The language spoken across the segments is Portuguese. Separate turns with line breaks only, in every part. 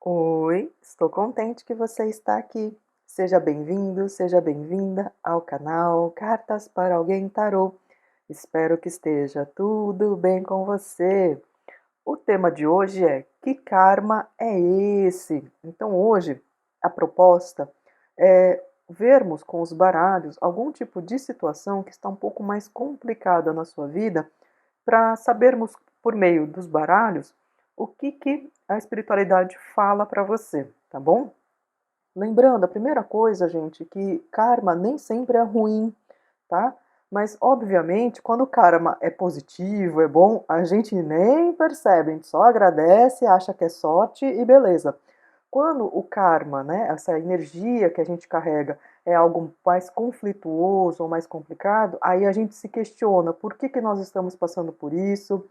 Oi, estou contente que você está aqui. Seja bem-vindo, seja bem-vinda ao canal Cartas para Alguém Tarô. Espero que esteja tudo bem com você. O tema de hoje é: que karma é esse? Então, hoje, a proposta é vermos com os baralhos algum tipo de situação que está um pouco mais complicada na sua vida, para sabermos por meio dos baralhos o que a espiritualidade fala para você, tá bom? Lembrando, a primeira coisa, gente, que karma nem sempre é ruim, tá? Mas, obviamente, quando o karma é positivo, é bom, a gente nem percebe, a gente só agradece, acha que é sorte e beleza. Quando o karma, né, essa energia que a gente carrega, é algo mais conflituoso ou mais complicado, aí a gente se questiona por que nós estamos passando por isso,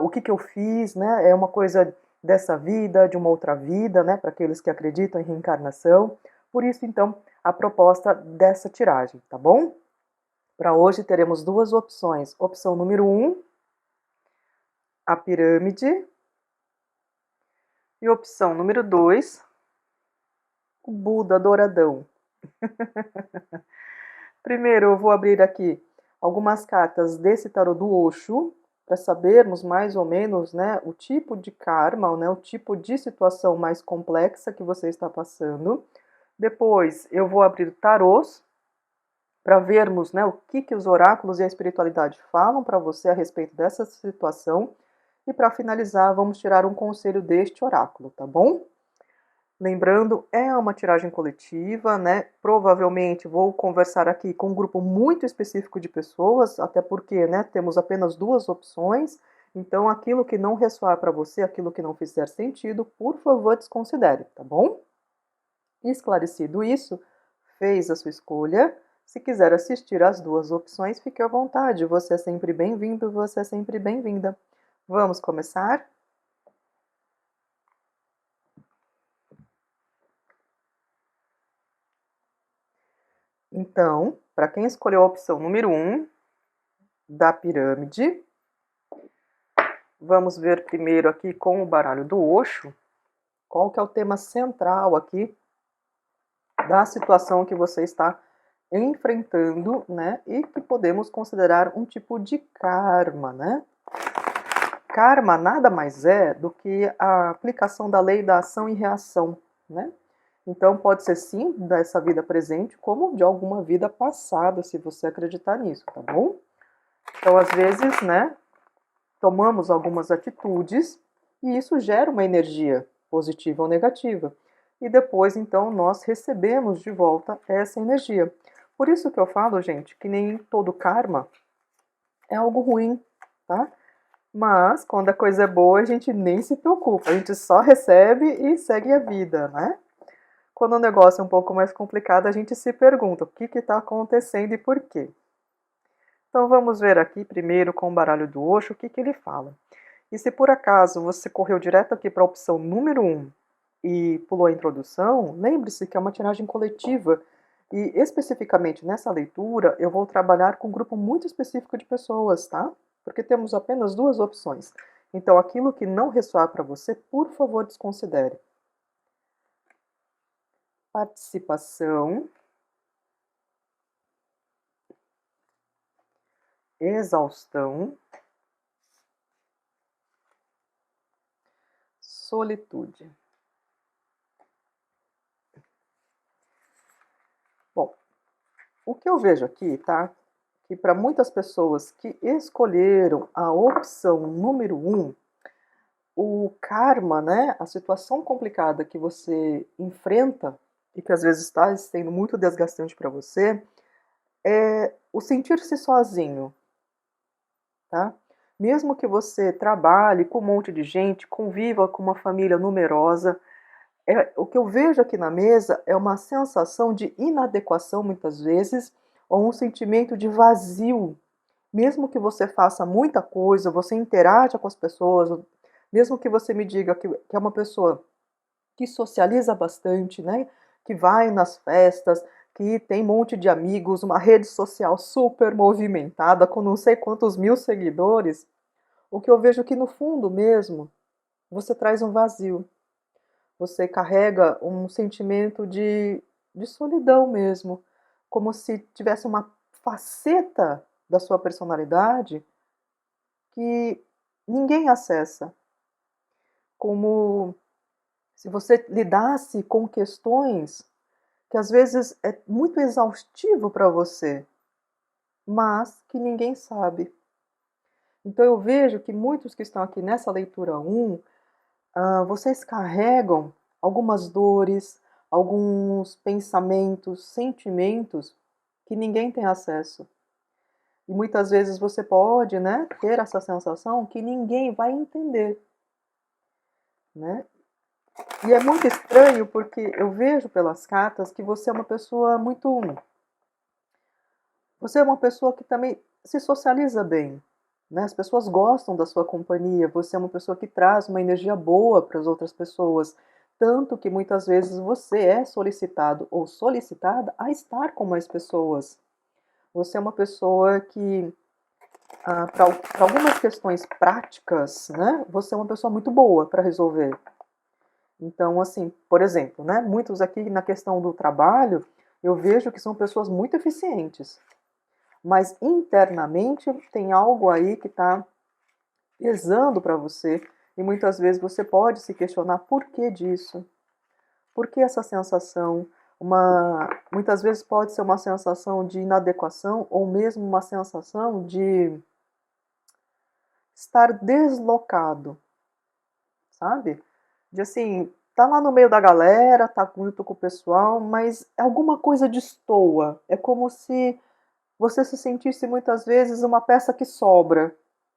o que eu fiz, né? É uma coisa dessa vida, de uma outra vida, né? Para aqueles que acreditam em reencarnação. Por isso, então, a proposta dessa tiragem, tá bom? Para hoje teremos duas opções. Opção número 1, a pirâmide. E opção número 2, o Buda douradão. Primeiro eu vou abrir aqui algumas cartas desse tarô do Osho, para sabermos mais ou menos, né, o tipo de karma, né, o tipo de situação mais complexa que você está passando. Depois eu vou abrir tarôs para vermos, né, o que os oráculos e a espiritualidade falam para você a respeito dessa situação. E para finalizar, vamos tirar um conselho deste oráculo, tá bom? Lembrando, é uma tiragem coletiva, né? Provavelmente vou conversar aqui com um grupo muito específico de pessoas, até porque, né, temos apenas duas opções. Então, aquilo que não ressoar para você, aquilo que não fizer sentido, por favor, desconsidere, tá bom? Esclarecido isso, fez a sua escolha. Se quiser assistir às duas opções, fique à vontade. Você é sempre bem-vindo, você é sempre bem-vinda. Vamos começar? Então, para quem escolheu a opção número 1 da pirâmide, vamos ver primeiro aqui com o baralho do Osho, qual que é o tema central aqui da situação que você está enfrentando, né? E que podemos considerar um tipo de karma, né? Karma nada mais é do que a aplicação da lei da ação e reação, né? Então pode ser sim dessa vida presente, como de alguma vida passada, se você acreditar nisso, tá bom? Então, às vezes, né, tomamos algumas atitudes e isso gera uma energia positiva ou negativa. E depois, então, nós recebemos de volta essa energia. Por isso que eu falo, gente, que nem todo karma é algo ruim, tá? Mas quando a coisa é boa, a gente nem se preocupa, a gente só recebe e segue a vida, né? Quando o negócio é um pouco mais complicado, a gente se pergunta o que está acontecendo e por quê. Então vamos ver aqui primeiro com o baralho do Osho o que ele fala. E se por acaso você correu direto aqui para a opção número 1 e pulou a introdução, lembre-se que é uma tiragem coletiva e especificamente nessa leitura eu vou trabalhar com um grupo muito específico de pessoas, tá? Porque temos apenas duas opções. Então aquilo que não ressoar para você, por favor, desconsidere. Participação, exaustão, solitude. Bom, o que eu vejo aqui, tá? Que para muitas pessoas que escolheram a opção número 1, o karma, né, a situação complicada que você enfrenta e que às vezes está sendo muito desgastante para você, é o sentir-se sozinho, tá? Mesmo que você trabalhe com um monte de gente, conviva com uma família numerosa, o que eu vejo aqui na mesa é uma sensação de inadequação, muitas vezes, ou um sentimento de vazio. Mesmo que você faça muita coisa, você interaja com as pessoas, mesmo que você me diga que é uma pessoa que socializa bastante, né? Que vai nas festas, que tem um monte de amigos, uma rede social super movimentada, com não sei quantos mil seguidores, o que eu vejo que no fundo mesmo, você traz um vazio. Você carrega um sentimento de solidão mesmo, como se tivesse uma faceta da sua personalidade que ninguém acessa. Como se você lidasse com questões que às vezes é muito exaustivo para você, mas que ninguém sabe. Então eu vejo que muitos que estão aqui nessa leitura 1, vocês carregam algumas dores, alguns pensamentos, sentimentos que ninguém tem acesso. E muitas vezes você pode, né, ter essa sensação que ninguém vai entender, né? E é muito estranho porque eu vejo pelas cartas que você é uma pessoa muito. Você é uma pessoa que também se socializa bem, né? As pessoas gostam da sua companhia, você é uma pessoa que traz uma energia boa para as outras pessoas, tanto que muitas vezes você é solicitado ou solicitada a estar com mais pessoas. Você é uma pessoa que, para algumas questões práticas, né? Você é uma pessoa muito boa para resolver. Então, assim, por exemplo, né? Muitos aqui na questão do trabalho, eu vejo que são pessoas muito eficientes. Mas internamente tem algo aí que está pesando para você e muitas vezes você pode se questionar por que disso, por que essa sensação, muitas vezes pode ser uma sensação de inadequação ou mesmo uma sensação de estar deslocado, sabe? De assim, tá lá no meio da galera, tá junto com o pessoal, mas alguma coisa destoa. É como se você se sentisse muitas vezes uma peça que sobra,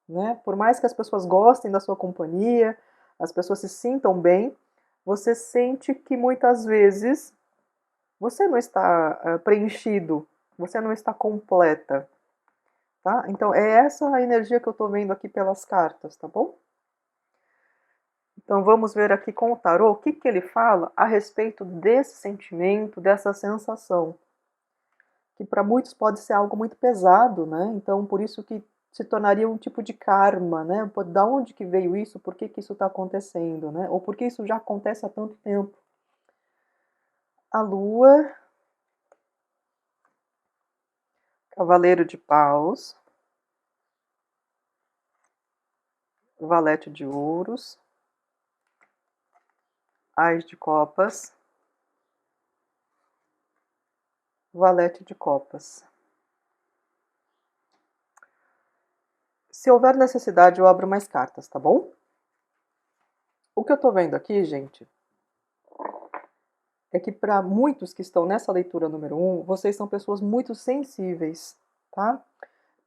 né? Por mais que as pessoas gostem da sua companhia, as pessoas se sintam bem, você sente que muitas vezes você não está preenchido, você não está completa, tá? Então é essa a energia que eu estou vendo aqui pelas cartas, tá bom? Então vamos ver aqui com o tarô o que ele fala a respeito desse sentimento, dessa sensação, que para muitos pode ser algo muito pesado, né? Então por isso que se tornaria um tipo de karma, né? Da onde que veio isso? Por que isso está acontecendo, né? Ou por que isso já acontece há tanto tempo? A Lua, Cavaleiro de Paus, Valete de Ouros, Ás de Copas, Valete de Copas. Se houver necessidade, eu abro mais cartas, tá bom? O que eu tô vendo aqui, gente, é que para muitos que estão nessa leitura número 1, vocês são pessoas muito sensíveis, tá?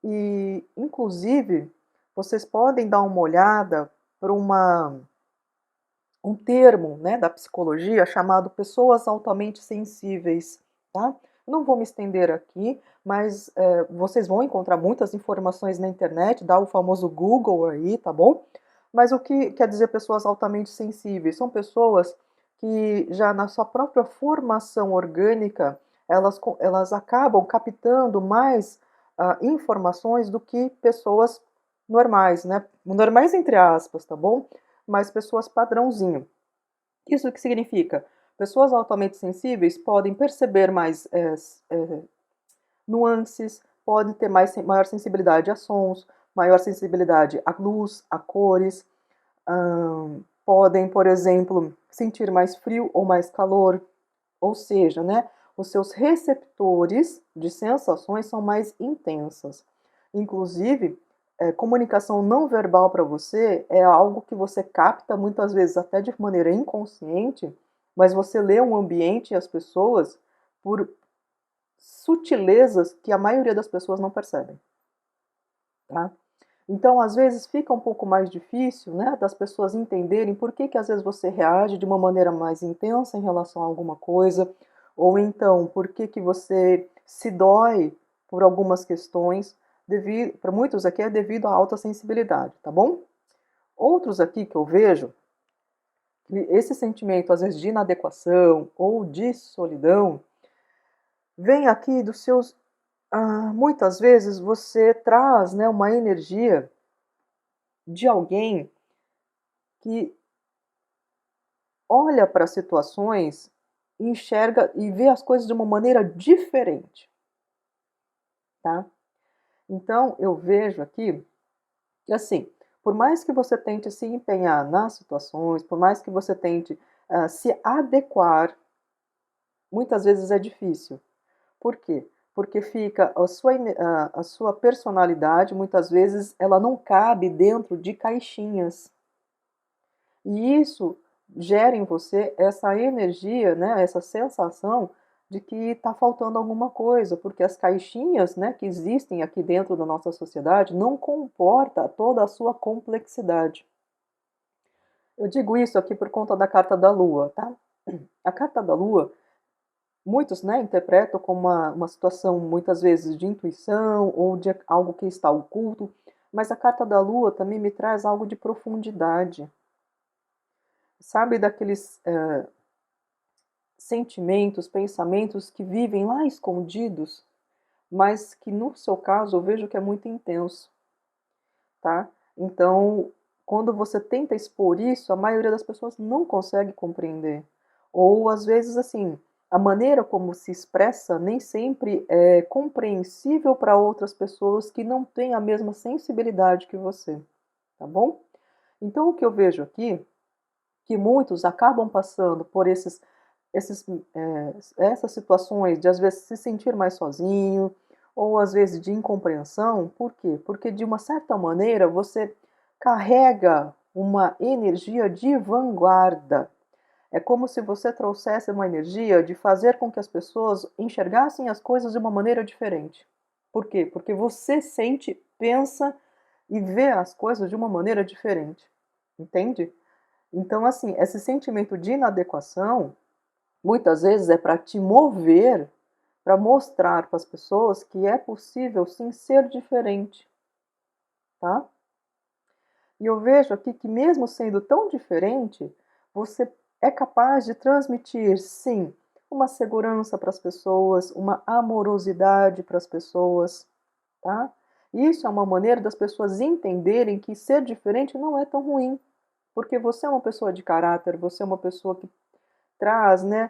E, inclusive, vocês podem dar uma olhada para um termo, né, da psicologia chamado pessoas altamente sensíveis, tá? Não vou me estender aqui, mas vocês vão encontrar muitas informações na internet, dá o famoso Google aí, tá bom? Mas o que quer dizer pessoas altamente sensíveis? São pessoas que já na sua própria formação orgânica, elas acabam captando mais informações do que pessoas normais, né? Normais entre aspas, tá bom? Mas pessoas padrãozinho. Isso que significa? Pessoas altamente sensíveis podem perceber mais nuances, podem ter maior sensibilidade a sons, maior sensibilidade à luz, a cores, podem, por exemplo, sentir mais frio ou mais calor, ou seja, né, os seus receptores de sensações são mais intensas. Inclusive, comunicação não verbal para você é algo que você capta muitas vezes até de maneira inconsciente, mas você lê um ambiente e as pessoas por sutilezas que a maioria das pessoas não percebem, tá? Então, às vezes fica um pouco mais difícil, né, das pessoas entenderem por que às vezes você reage de uma maneira mais intensa em relação a alguma coisa, ou então por que você se dói por algumas questões, para muitos aqui é devido à alta sensibilidade, tá bom? Outros aqui que eu vejo, que esse sentimento às vezes de inadequação ou de solidão, vem aqui dos seus. Muitas vezes você traz, né, uma energia de alguém que, olha para as situações, enxerga e vê as coisas de uma maneira diferente, tá? Então, eu vejo aqui que, assim, por mais que você tente se empenhar nas situações, por mais que você tente se adequar, muitas vezes é difícil. Por quê? Porque fica a sua personalidade, muitas vezes, ela não cabe dentro de caixinhas. E isso gera em você essa energia, né, essa sensação de que está faltando alguma coisa, porque as caixinhas, né, que existem aqui dentro da nossa sociedade não comporta toda a sua complexidade. Eu digo isso aqui por conta da carta da Lua, tá? A carta da Lua, muitos, né, interpretam como uma situação, muitas vezes, de intuição ou de algo que está oculto, mas a carta da Lua também me traz algo de profundidade. Sabe daqueles sentimentos, pensamentos que vivem lá escondidos, mas que no seu caso eu vejo que é muito intenso, tá? Então, quando você tenta expor isso, a maioria das pessoas não consegue compreender. Ou às vezes assim, a maneira como se expressa nem sempre é compreensível para outras pessoas que não têm a mesma sensibilidade que você, tá bom? Então o que eu vejo aqui, que muitos acabam passando por essas situações de às vezes se sentir mais sozinho, ou às vezes de incompreensão, por quê? Porque de uma certa maneira você carrega uma energia de vanguarda. É como se você trouxesse uma energia de fazer com que as pessoas enxergassem as coisas de uma maneira diferente. Por quê? Porque você sente, pensa e vê as coisas de uma maneira diferente. Entende? Então, assim, esse sentimento de inadequação muitas vezes é para te mover, para mostrar para as pessoas que é possível sim ser diferente, tá? E eu vejo aqui que mesmo sendo tão diferente, você é capaz de transmitir sim uma segurança para as pessoas, uma amorosidade para as pessoas, tá? Isso é uma maneira das pessoas entenderem que ser diferente não é tão ruim, porque você é uma pessoa de caráter, você é uma pessoa que traz, né,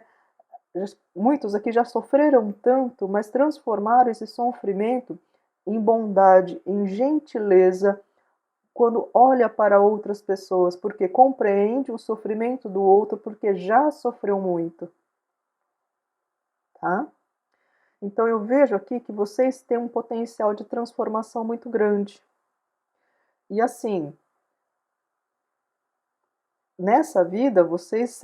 muitos aqui já sofreram tanto, mas transformaram esse sofrimento em bondade, em gentileza, quando olha para outras pessoas, porque compreende o sofrimento do outro, porque já sofreu muito, tá? Então eu vejo aqui que vocês têm um potencial de transformação muito grande. E assim, nessa vida vocês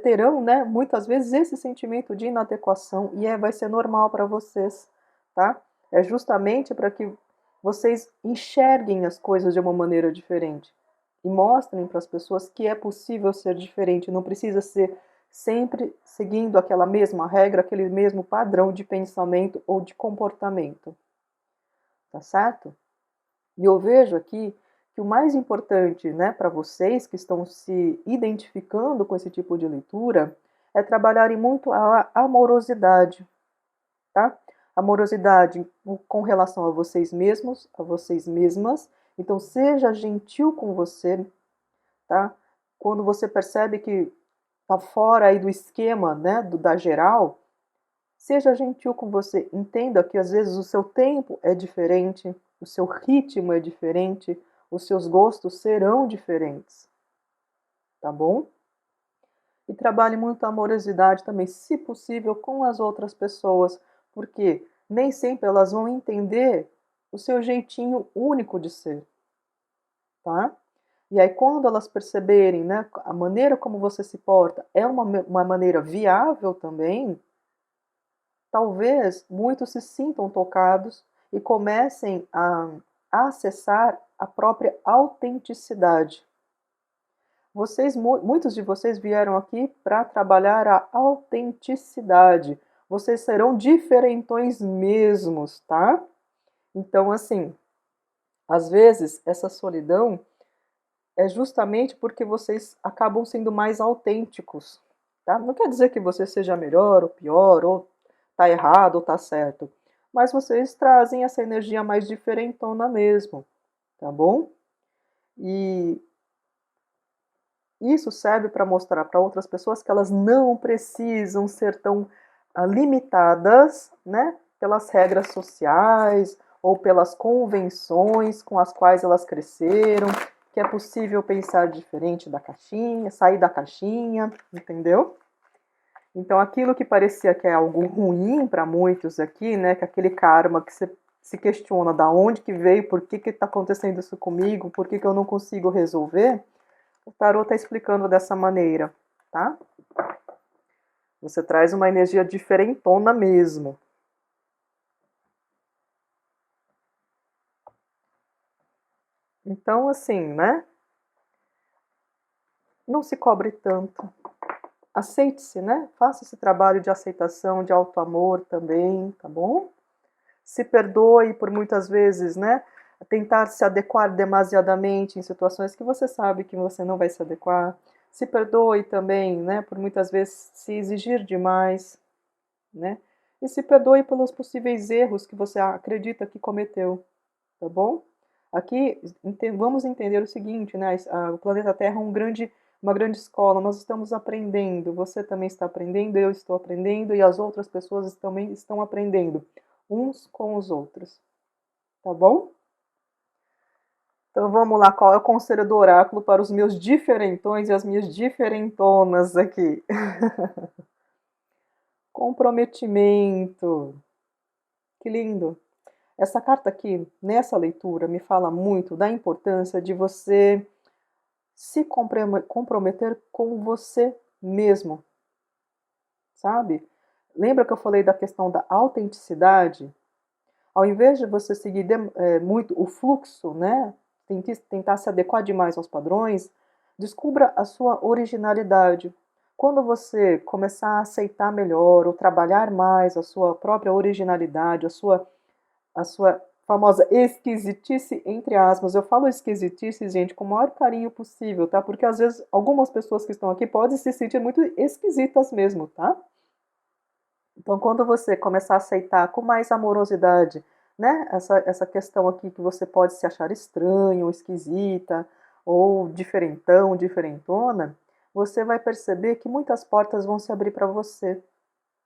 terão, né, muitas vezes esse sentimento de inadequação e vai ser normal para vocês, tá? É justamente para que vocês enxerguem as coisas de uma maneira diferente e mostrem para as pessoas que é possível ser diferente, não precisa ser sempre seguindo aquela mesma regra, aquele mesmo padrão de pensamento ou de comportamento, tá certo? E eu vejo aqui que o mais importante, né, para vocês que estão se identificando com esse tipo de leitura é trabalharem muito a amorosidade, tá? Amorosidade com relação a vocês mesmos, a vocês mesmas. Então seja gentil com você, tá? Quando você percebe que tá fora aí do esquema, né, da geral, seja gentil com você. Entenda que às vezes o seu tempo é diferente, o seu ritmo é diferente, os seus gostos serão diferentes, tá bom? E trabalhe muito a amorosidade também, se possível, com as outras pessoas, porque nem sempre elas vão entender o seu jeitinho único de ser, tá? E aí quando elas perceberem, né, a maneira como você se porta é uma maneira viável também, talvez muitos se sintam tocados e comecem a acessar a própria autenticidade. Muitos de vocês vieram aqui para trabalhar a autenticidade. Vocês serão diferentões mesmos, tá? Então, assim, às vezes essa solidão é justamente porque vocês acabam sendo mais autênticos, tá? Não quer dizer que você seja melhor ou pior, ou tá errado ou tá certo, mas vocês trazem essa energia mais diferentona mesmo, tá bom? E Isso serve para mostrar para outras pessoas que elas não precisam ser tão limitadas, né, pelas regras sociais ou pelas convenções com as quais elas cresceram, que é possível pensar diferente da caixinha, sair da caixinha, entendeu? Então, aquilo que parecia que é algo ruim para muitos aqui, né, que aquele karma que você se questiona da onde que veio, por que está acontecendo isso comigo, por que eu não consigo resolver, o tarô está explicando dessa maneira, tá? Você traz uma energia diferentona mesmo. Então, assim, né? Não se cobre tanto. Aceite-se, né? Faça esse trabalho de aceitação, de autoamor também, tá bom? Se perdoe por muitas vezes, né? Tentar se adequar demasiadamente em situações que você sabe que você não vai se adequar. Se perdoe também, né? Por muitas vezes se exigir demais, né? E se perdoe pelos possíveis erros que você acredita que cometeu, tá bom? Aqui vamos entender o seguinte, né? O planeta Terra é uma grande escola, nós estamos aprendendo, você também está aprendendo, eu estou aprendendo e as outras pessoas também estão aprendendo, uns com os outros, tá bom? Então vamos lá, qual é o conselho do oráculo para os meus diferentões e as minhas diferentonas aqui? Comprometimento. Que lindo. Essa carta aqui, nessa leitura, me fala muito da importância de você se comprometer com você mesmo, sabe? Lembra que eu falei da questão da autenticidade? Ao invés de você seguir muito o fluxo, né? Tentar se adequar demais aos padrões, descubra a sua originalidade. Quando você começar a aceitar melhor ou trabalhar mais a sua própria originalidade, a sua famosa esquisitice, entre aspas. Eu falo esquisitice, gente, com o maior carinho possível, tá? Porque às vezes algumas pessoas que estão aqui podem se sentir muito esquisitas mesmo, tá? Então, quando você começar a aceitar com mais amorosidade, né, essa questão aqui que você pode se achar estranho, esquisita, ou diferentão, diferentona, você vai perceber que muitas portas vão se abrir para você,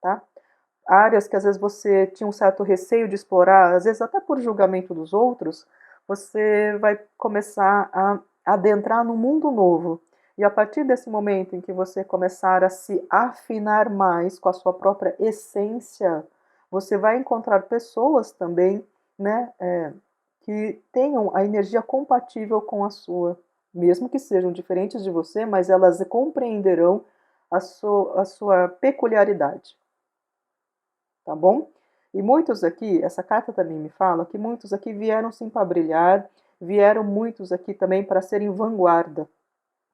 tá? Áreas que às vezes você tinha um certo receio de explorar, às vezes até por julgamento dos outros, você vai começar a adentrar num mundo novo. E a partir desse momento em que você começar a se afinar mais com a sua própria essência, você vai encontrar pessoas também, né, que tenham a energia compatível com a sua, mesmo que sejam diferentes de você, mas elas compreenderão a sua peculiaridade, tá bom? E muitos aqui, essa carta também me fala que muitos aqui vieram sim para brilhar, vieram muitos aqui também para serem vanguarda,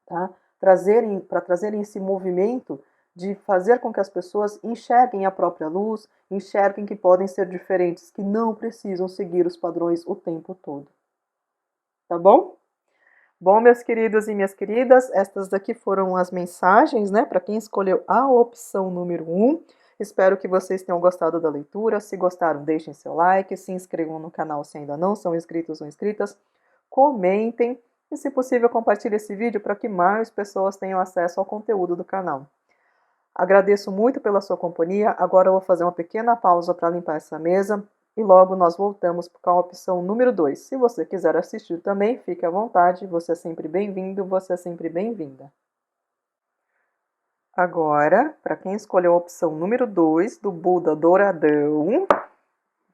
tá? Trazerem esse movimento de fazer com que as pessoas enxerguem a própria luz, enxerguem que podem ser diferentes, que não precisam seguir os padrões o tempo todo. Tá bom? Bom, meus queridos e minhas queridas, estas daqui foram as mensagens, né, para quem escolheu a opção número 1. Espero que vocês tenham gostado da leitura. Se gostaram, deixem seu like, se inscrevam no canal se ainda não são inscritos ou inscritas, comentem e, se possível, compartilhe esse vídeo para que mais pessoas tenham acesso ao conteúdo do canal. Agradeço muito pela sua companhia. Agora eu vou fazer uma pequena pausa para limpar essa mesa e logo nós voltamos com a opção número 2. Se você quiser assistir também, fique à vontade. Você é sempre bem-vindo, você é sempre bem-vinda. Agora, para quem escolheu a opção número 2 do Buda Douradão,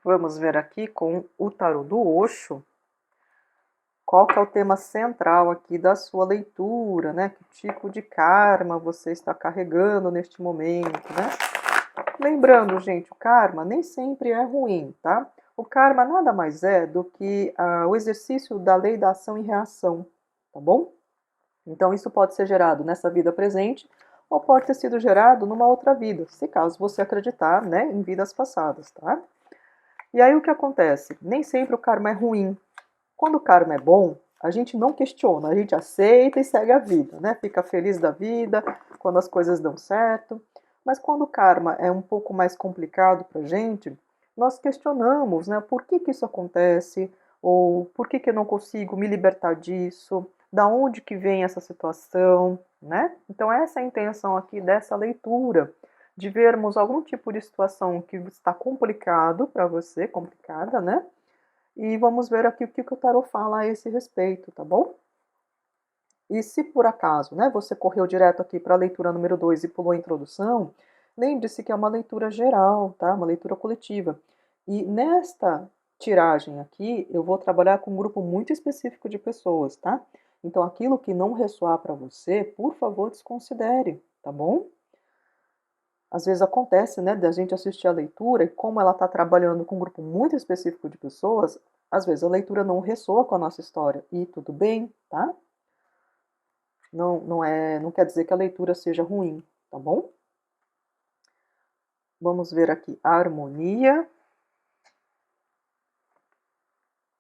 vamos ver aqui com o tarô do Osho. Qual que é o tema central aqui da sua leitura, né? Que tipo de karma você está carregando neste momento, né? Lembrando, gente, o karma nem sempre é ruim, tá? O karma nada mais é do que o exercício da lei da ação e reação, tá bom? Então isso pode ser gerado nessa vida presente ou pode ter sido gerado numa outra vida, se caso você acreditar, né, em vidas passadas, tá? E aí o que acontece? Nem sempre o karma é ruim. Quando o karma é bom, a gente não questiona, a gente aceita e segue a vida, né? Fica feliz da vida quando as coisas dão certo. Mas quando o karma é um pouco mais complicado para a gente, nós questionamos, né? Por que isso acontece? Ou por que eu não consigo me libertar disso? Da onde que vem essa situação, né? Então essa é a intenção aqui dessa leitura, de vermos algum tipo de situação que está complicado para você, complicada, né? E vamos ver aqui o que o tarot fala a esse respeito, tá bom? E se por acaso, né, você correu direto aqui para a leitura número 2 e pulou a introdução, lembre-se que é uma leitura geral, tá? Uma leitura coletiva. E nesta tiragem aqui, eu vou trabalhar com um grupo muito específico de pessoas, tá? Então, aquilo que não ressoar para você, por favor, desconsidere, tá bom? Às vezes acontece, né, da gente assistir a leitura e como ela está trabalhando com um grupo muito específico de pessoas, às vezes a leitura não ressoa com a nossa história e tudo bem, tá? Não quer dizer que a leitura seja ruim, tá bom? Vamos ver aqui a harmonia,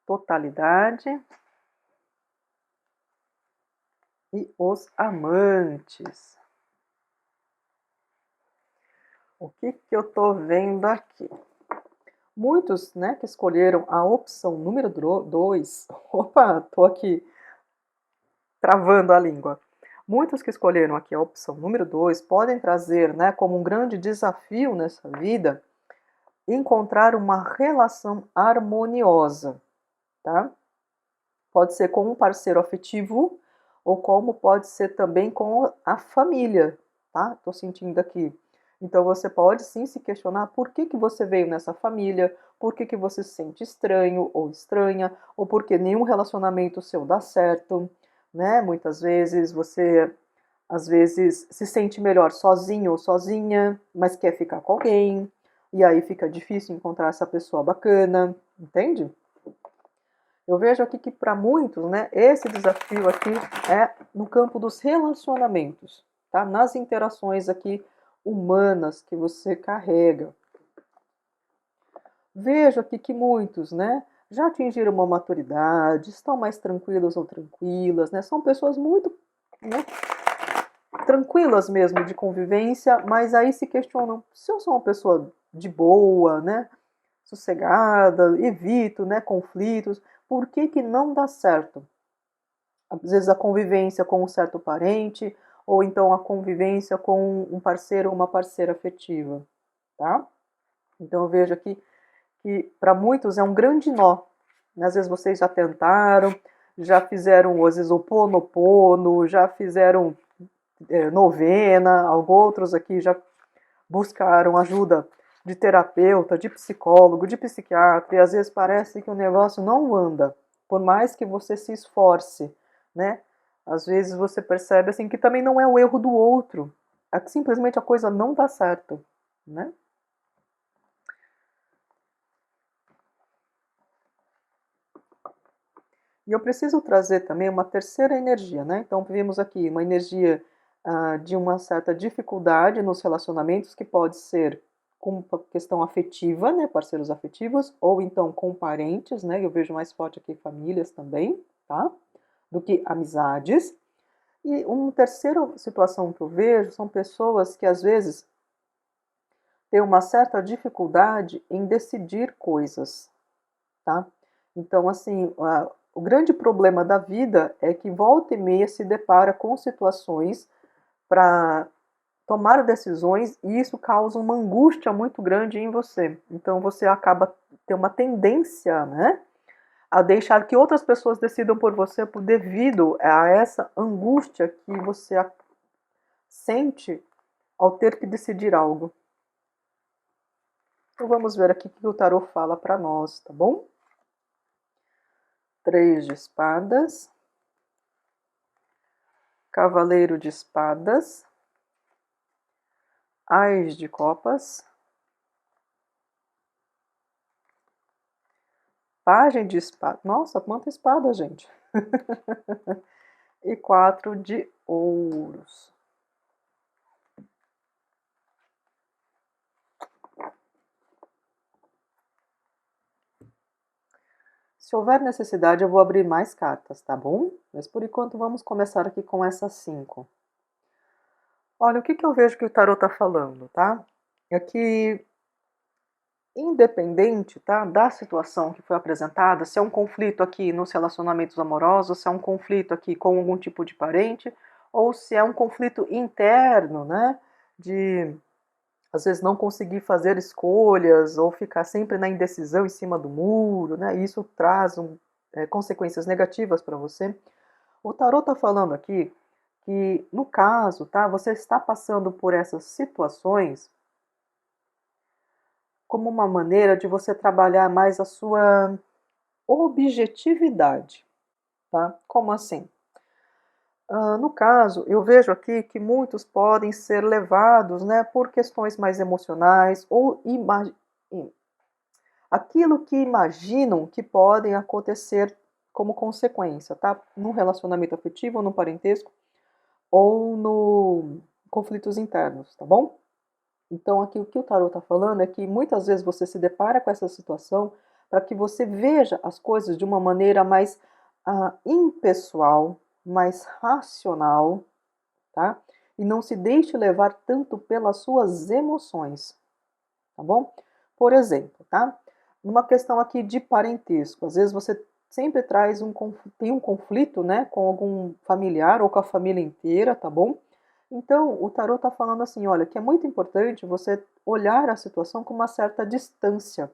totalidade e os amantes. O que eu estou vendo aqui? Muitos, né, que escolheram a opção número 2, opa, estou aqui travando a língua. Muitos que escolheram aqui a opção número 2 podem trazer, né, como um grande desafio nessa vida, encontrar uma relação harmoniosa, tá? Pode ser com um parceiro afetivo ou como pode ser também com a família, tá? Tô sentindo aqui. Então você pode sim se questionar por que você veio nessa família, por que você se sente estranho ou estranha, ou porque nenhum relacionamento seu dá certo, né? Muitas vezes você às vezes se sente melhor sozinho ou sozinha, mas quer ficar com alguém, e aí fica difícil encontrar essa pessoa bacana, entende? Eu vejo aqui que para muitos, né, esse desafio aqui é no campo dos relacionamentos, tá? Nas interações aqui humanas que você carrega. Vejo aqui que muitos, né, já atingiram uma maturidade, estão mais tranquilos ou tranquilas, né? São pessoas muito, né, tranquilas mesmo de convivência, mas aí se questionam se eu sou uma pessoa de boa, né? Sossegada, evito, né, conflitos, por que não dá certo? Às vezes a convivência com um certo parente, ou então a convivência com um parceiro ou uma parceira afetiva, tá? Então eu vejo aqui que para muitos é um grande nó. Às vezes vocês já tentaram, já fizeram às vezes o Ponopono, já fizeram novena, outros aqui já buscaram ajuda de terapeuta, de psicólogo, de psiquiatra, e às vezes parece que o negócio não anda, por mais que você se esforce, né? Às vezes você percebe assim que também não é o erro do outro, é que simplesmente a coisa não dá certo, né? E eu preciso trazer também uma terceira energia, né? Então vimos aqui uma energia de uma certa dificuldade nos relacionamentos, que pode ser com questão afetiva, né? Parceiros afetivos, ou então com parentes, né? Eu vejo mais forte aqui famílias também, tá? Do que amizades. E uma terceira situação que eu vejo são pessoas que às vezes têm uma certa dificuldade em decidir coisas, tá? Então, assim, o grande problema da vida é que volta e meia se depara com situações para tomar decisões e isso causa uma angústia muito grande em você. Então, você acaba tendo uma tendência, né, a deixar que outras pessoas decidam por você devido a essa angústia que você sente ao ter que decidir algo. Então, vamos ver aqui o que o tarot fala para nós, tá bom? 3 de espadas, cavaleiro de espadas, ás de copas, pajem de espada. Nossa, quanta espada, gente! E 4 de ouros. Se houver necessidade, eu vou abrir mais cartas, tá bom? Mas por enquanto vamos começar aqui com essas 5. Olha, o que eu vejo que o tarot está falando, tá? É que independente, tá, da situação que foi apresentada, se é um conflito aqui nos relacionamentos amorosos, se é um conflito aqui com algum tipo de parente, ou se é um conflito interno, né, de às vezes não conseguir fazer escolhas ou ficar sempre na indecisão em cima do muro, né, e isso traz consequências negativas para você. O tarot está falando aqui que, no caso, tá, você está passando por essas situações como uma maneira de você trabalhar mais a sua objetividade, tá? Como assim? No caso, eu vejo aqui que muitos podem ser levados, né, por questões mais emocionais ou aquilo que imaginam que podem acontecer como consequência, tá? No relacionamento afetivo, ou no parentesco, ou no conflitos internos, tá bom? Então, aqui o que o tarot está falando é que muitas vezes você se depara com essa situação para que você veja as coisas de uma maneira mais impessoal, mais racional, tá? E não se deixe levar tanto pelas suas emoções, tá bom? Por exemplo, tá? Numa questão aqui de parentesco, às vezes você sempre tem um conflito, né, com algum familiar ou com a família inteira, tá bom? Então, o tarot está falando assim, olha, que é muito importante você olhar a situação com uma certa distância,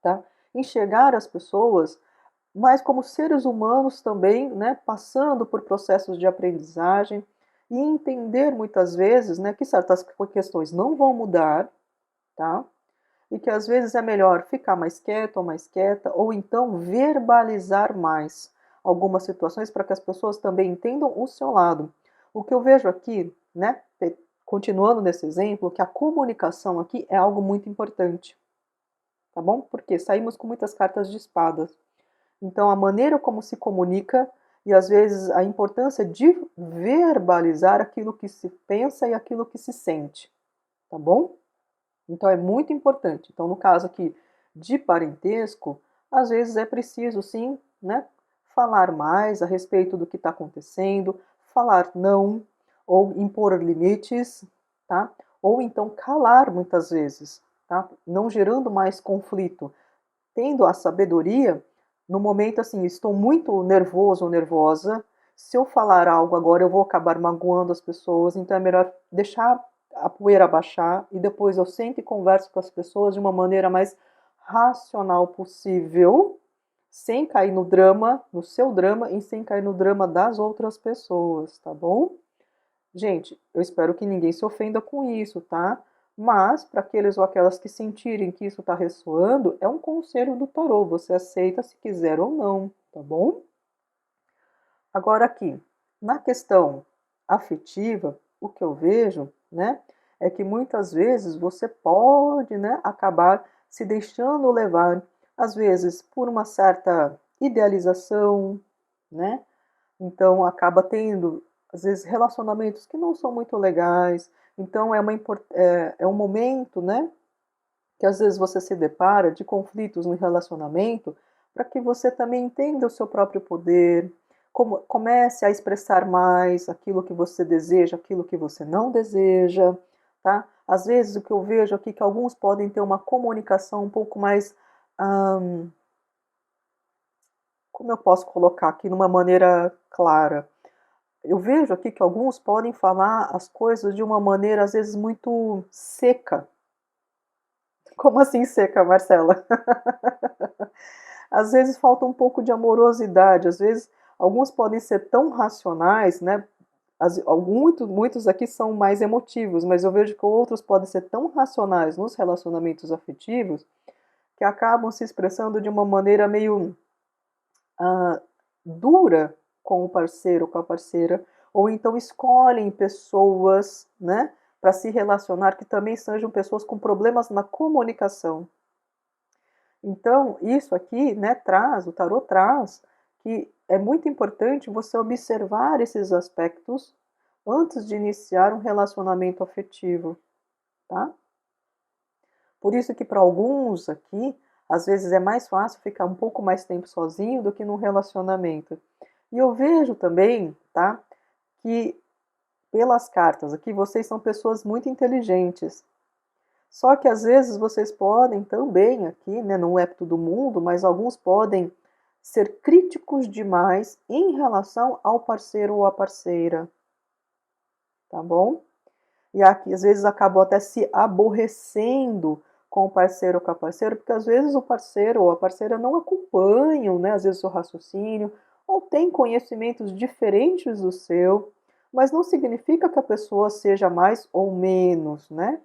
tá? Enxergar as pessoas mas como seres humanos também, né, passando por processos de aprendizagem e entender muitas vezes, né, que certas questões não vão mudar, tá? E que às vezes é melhor ficar mais quieto ou mais quieta, ou então verbalizar mais algumas situações para que as pessoas também entendam o seu lado. O que eu vejo aqui, né, continuando nesse exemplo, que a comunicação aqui é algo muito importante, tá bom? Porque saímos com muitas cartas de espadas. Então, a maneira como se comunica e às vezes a importância de verbalizar aquilo que se pensa e aquilo que se sente, tá bom? Então, é muito importante. Então, no caso aqui de parentesco, às vezes é preciso sim, né, falar mais a respeito do que está acontecendo, falar não, ou impor limites, tá? Ou então calar muitas vezes, tá? Não gerando mais conflito, tendo a sabedoria no momento assim, estou muito nervoso ou nervosa, se eu falar algo agora eu vou acabar magoando as pessoas, então é melhor deixar a poeira baixar e depois eu sento e converso com as pessoas de uma maneira mais racional possível, sem cair no drama, no seu drama e sem cair no drama das outras pessoas, tá bom? Gente, eu espero que ninguém se ofenda com isso, tá? Mas, para aqueles ou aquelas que sentirem que isso está ressoando, é um conselho do tarô. Você aceita se quiser ou não, tá bom? Agora aqui, na questão afetiva, o que eu vejo, né, é que muitas vezes você pode, né, acabar se deixando levar, às vezes por uma certa idealização, né? Então acaba tendo, às vezes, relacionamentos que não são muito legais. Então é um momento, né, que às vezes você se depara de conflitos no relacionamento para que você também entenda o seu próprio poder, comece a expressar mais aquilo que você deseja, aquilo que você não deseja, tá? Às vezes o que eu vejo aqui é que alguns podem ter uma comunicação um pouco mais, como eu posso colocar aqui numa maneira clara? Eu vejo aqui que alguns podem falar as coisas de uma maneira, às vezes, muito seca. Como assim seca, Marcela? Às vezes falta um pouco de amorosidade, às vezes alguns podem ser tão racionais, né? Muitos aqui são mais emotivos, mas eu vejo que outros podem ser tão racionais nos relacionamentos afetivos que acabam se expressando de uma maneira meio ah, dura com o parceiro ou com a parceira, ou então escolhem pessoas, né, para se relacionar que também sejam pessoas com problemas na comunicação. Então, isso aqui, né, o tarot traz que é muito importante você observar esses aspectos antes de iniciar um relacionamento afetivo, tá? Por isso que para alguns aqui, às vezes é mais fácil ficar um pouco mais tempo sozinho do que num relacionamento. E eu vejo também, tá, que pelas cartas aqui vocês são pessoas muito inteligentes. Só que às vezes vocês podem também aqui, né, não é todo mundo, mas alguns podem ser críticos demais em relação ao parceiro ou à parceira, tá bom? E aqui às vezes acabam até se aborrecendo com o parceiro ou com a parceira, porque às vezes o parceiro ou a parceira não acompanham, né, às vezes o seu raciocínio, ou tem conhecimentos diferentes do seu, mas não significa que a pessoa seja mais ou menos, né,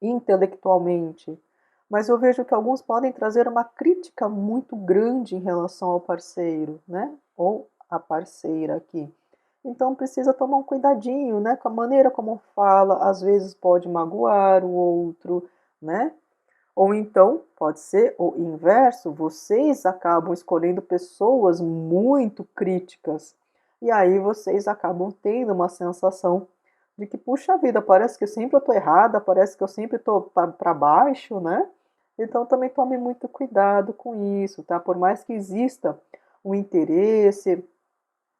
intelectualmente. Mas eu vejo que alguns podem trazer uma crítica muito grande em relação ao parceiro, né, ou a parceira aqui. Então precisa tomar um cuidadinho, né, com a maneira como fala, às vezes pode magoar o outro, né? Ou então, pode ser o inverso, vocês acabam escolhendo pessoas muito críticas. E aí vocês acabam tendo uma sensação de que, puxa vida, parece que sempre eu tô errada, parece que eu sempre tô para baixo, né? Então também tome muito cuidado com isso, tá? Por mais que exista um interesse,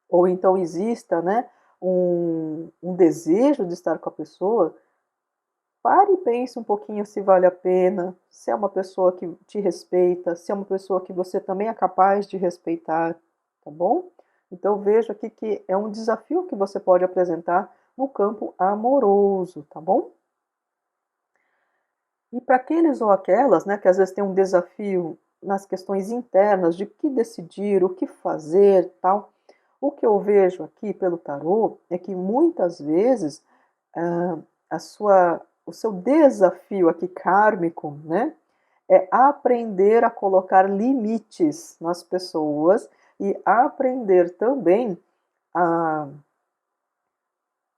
ou então exista, né, um desejo de estar com a pessoa, pare e pense um pouquinho se vale a pena, se é uma pessoa que te respeita, se é uma pessoa que você também é capaz de respeitar, tá bom? Então veja aqui que é um desafio que você pode apresentar no campo amoroso, tá bom? E para aqueles ou aquelas, né, que às vezes tem um desafio nas questões internas de o que decidir, o que fazer, tal, o que eu vejo aqui pelo tarô é que muitas vezes ah, o seu desafio aqui kármico, né, é aprender a colocar limites nas pessoas e aprender também a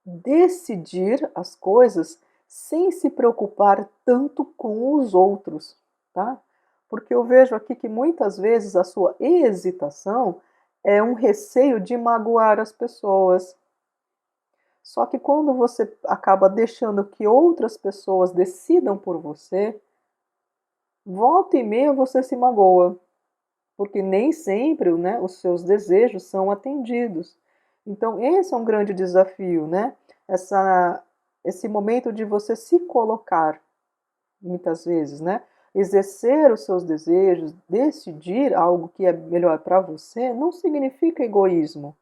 decidir as coisas sem se preocupar tanto com os outros, tá? Porque eu vejo aqui que muitas vezes a sua hesitação é um receio de magoar as pessoas. Só que quando você acaba deixando que outras pessoas decidam por você, volta e meia você se magoa, porque nem sempre, né, os seus desejos são atendidos. Então, esse é um grande desafio, né? Esse momento de você se colocar, muitas vezes, né? Exercer os seus desejos, decidir algo que é melhor para você, não significa egoísmo.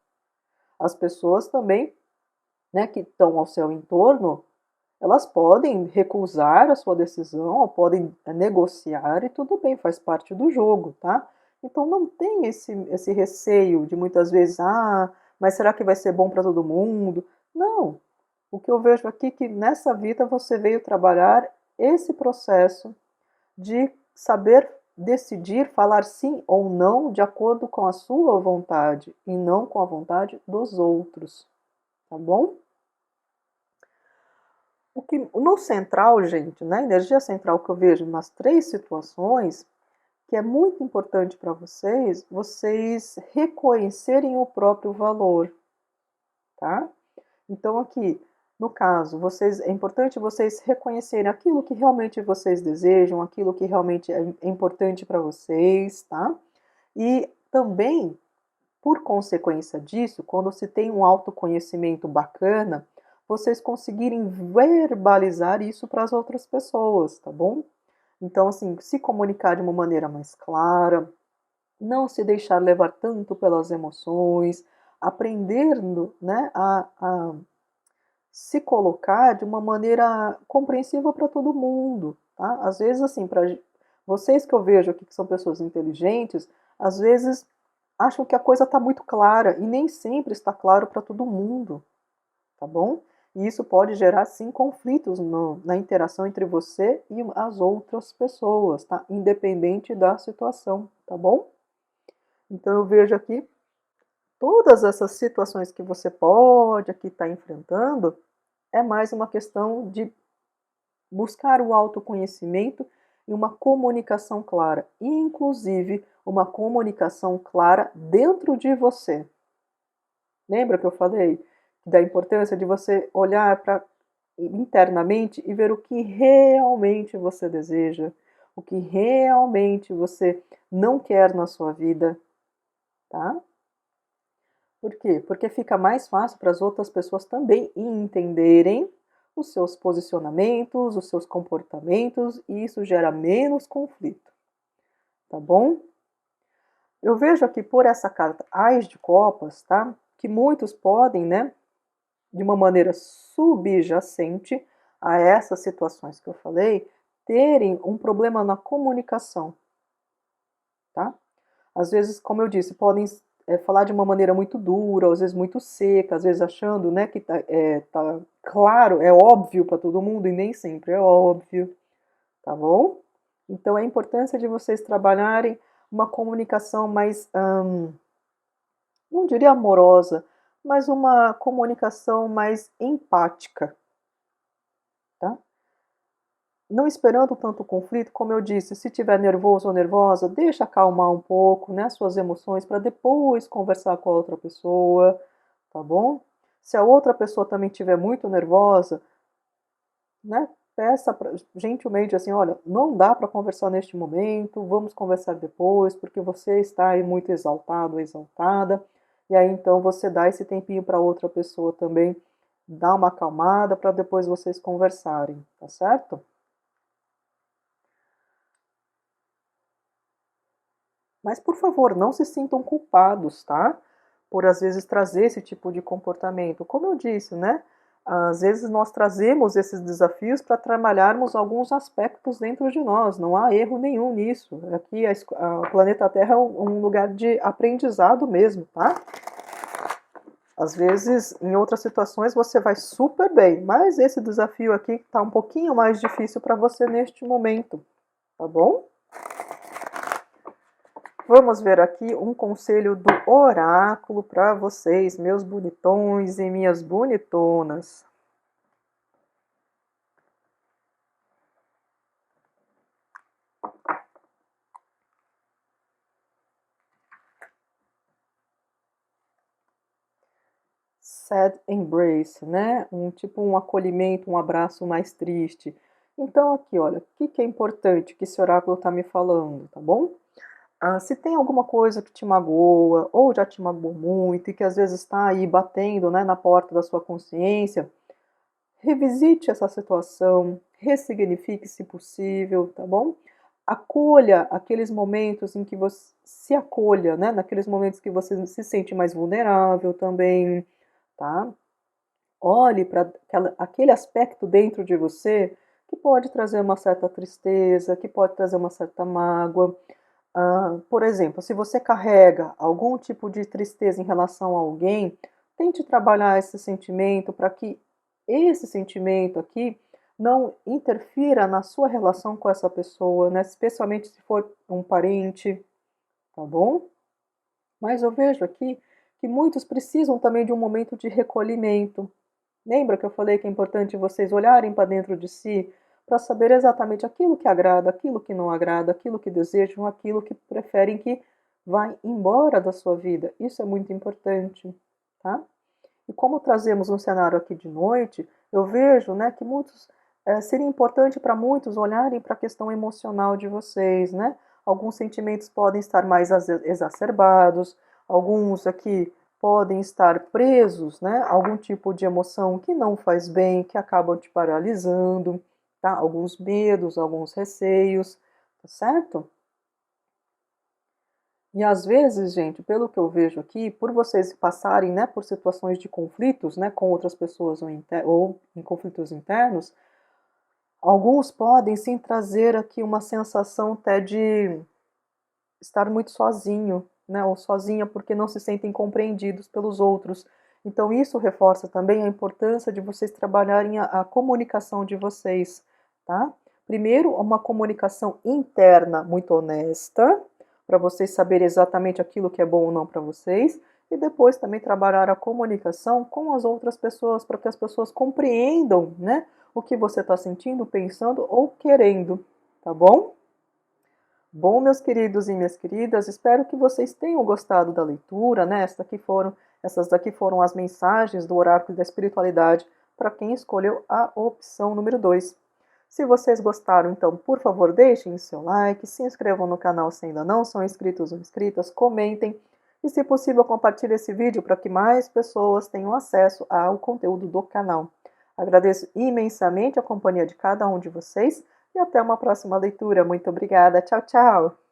As pessoas também, né, que estão ao seu entorno, elas podem recusar a sua decisão, ou podem negociar e tudo bem, faz parte do jogo, tá? Então não tem esse receio de muitas vezes, mas será que vai ser bom para todo mundo? Não. O que eu vejo aqui é que nessa vida você veio trabalhar esse processo de saber decidir falar sim ou não de acordo com a sua vontade e não com a vontade dos outros, tá bom? O que no central, gente, na energia central que eu vejo nas três situações, que é muito importante para vocês, vocês reconhecerem o próprio valor, tá? Então aqui, no caso, vocês é importante vocês reconhecerem aquilo que realmente vocês desejam, aquilo que realmente é importante para vocês, tá? E também, por consequência disso, quando se tem um autoconhecimento bacana, vocês conseguirem verbalizar isso para as outras pessoas, tá bom? Então, assim, se comunicar de uma maneira mais clara, não se deixar levar tanto pelas emoções, aprendendo, né, a se colocar de uma maneira compreensível para todo mundo, tá? Às vezes, assim, para vocês que eu vejo aqui que são pessoas inteligentes, às vezes acham que a coisa está muito clara e nem sempre está claro para todo mundo, tá bom? E isso pode gerar, sim, conflitos na interação entre você e as outras pessoas, tá? Independente da situação, tá bom? Então eu vejo aqui todas essas situações que você pode aqui estar enfrentando, é mais uma questão de buscar o autoconhecimento e uma comunicação clara, inclusive uma comunicação clara dentro de você. Lembra que eu falei da importância de você olhar para internamente e ver o que realmente você deseja, o que realmente você não quer na sua vida, tá? Por quê? Porque fica mais fácil para as outras pessoas também entenderem os seus posicionamentos, os seus comportamentos, e isso gera menos conflito, tá bom? Eu vejo aqui por essa carta Ás de Copas, tá? Que muitos podem, né, de uma maneira subjacente a essas situações que eu falei, terem um problema na comunicação, tá? Às vezes, como eu disse, podem falar de uma maneira muito dura, às vezes muito seca, às vezes achando, né, que tá claro, é óbvio para todo mundo e nem sempre é óbvio, tá bom? Então, a importância de vocês trabalharem uma comunicação mais, não diria amorosa, mas uma comunicação mais empática, tá? Não esperando tanto conflito, como eu disse, se tiver nervoso ou nervosa, deixa acalmar um pouco, né, suas emoções para depois conversar com a outra pessoa, tá bom? Se a outra pessoa também estiver muito nervosa, né, peça gentilmente assim, olha, não dá para conversar neste momento, vamos conversar depois, porque você está aí muito exaltado ou exaltada, e aí então você dá esse tempinho para outra pessoa também dar uma acalmada para depois vocês conversarem, tá certo? Mas, por favor, não se sintam culpados, tá? Por às vezes trazer esse tipo de comportamento. Como eu disse, né? Às vezes nós trazemos esses desafios para trabalharmos alguns aspectos dentro de nós. Não há erro nenhum nisso. Aqui o planeta Terra é um lugar de aprendizado mesmo, tá? Às vezes, em outras situações, você vai super bem, mas esse desafio aqui está um pouquinho mais difícil para você neste momento, tá bom? Vamos ver aqui um conselho do oráculo para vocês, meus bonitões e minhas bonitonas. Sad embrace, né? Tipo um acolhimento, um abraço mais triste. Então aqui, olha, o que é importante que esse oráculo está me falando, tá bom? Se tem alguma coisa que te magoa, ou já te magoou muito, e que às vezes está aí batendo, né, na porta da sua consciência, revisite essa situação, ressignifique se possível, tá bom? Acolha aqueles momentos em que você se acolha, né? Naqueles momentos que você se sente mais vulnerável também, tá? Olhe para aquele aspecto dentro de você que pode trazer uma certa tristeza, que pode trazer uma certa mágoa. Por exemplo, se você carrega algum tipo de tristeza em relação a alguém, tente trabalhar esse sentimento para que esse sentimento aqui não interfira na sua relação com essa pessoa, né? Especialmente se for um parente, tá bom? Mas eu vejo aqui que muitos precisam também de um momento de recolhimento. Lembra que eu falei que é importante vocês olharem para dentro de si para saber exatamente aquilo que agrada, aquilo que não agrada, aquilo que desejam, aquilo que preferem que vá embora da sua vida. Isso é muito importante, tá? E como trazemos um cenário aqui de noite, eu vejo, né, que seria importante para muitos olharem para a questão emocional de vocês, né? Alguns sentimentos podem estar mais exacerbados, alguns aqui podem estar presos, né? Algum tipo de emoção que não faz bem, que acabam te paralisando, tá? Alguns medos, alguns receios, tá certo? E às vezes, gente, pelo que eu vejo aqui, por vocês passarem, né, por situações de conflitos, né, com outras pessoas ou em conflitos internos, alguns podem sim trazer aqui uma sensação até de estar muito sozinho, né, ou sozinha porque não se sentem compreendidos pelos outros. Então isso reforça também a importância de vocês trabalharem a comunicação de vocês, tá? Primeiro, uma comunicação interna muito honesta, para vocês saberem exatamente aquilo que é bom ou não para vocês, e depois também trabalhar a comunicação com as outras pessoas, para que as pessoas compreendam, né, o que você está sentindo, pensando ou querendo, tá bom? Bom, meus queridos e minhas queridas, espero que vocês tenham gostado da leitura, né? Essas daqui foram as mensagens do Oráculo da Espiritualidade para quem escolheu a opção número 2. Se vocês gostaram, então, por favor, deixem o seu like, se inscrevam no canal se ainda não são inscritos ou inscritas, comentem e, se possível, compartilhem esse vídeo para que mais pessoas tenham acesso ao conteúdo do canal. Agradeço imensamente a companhia de cada um de vocês e até uma próxima leitura. Muito obrigada. Tchau, tchau!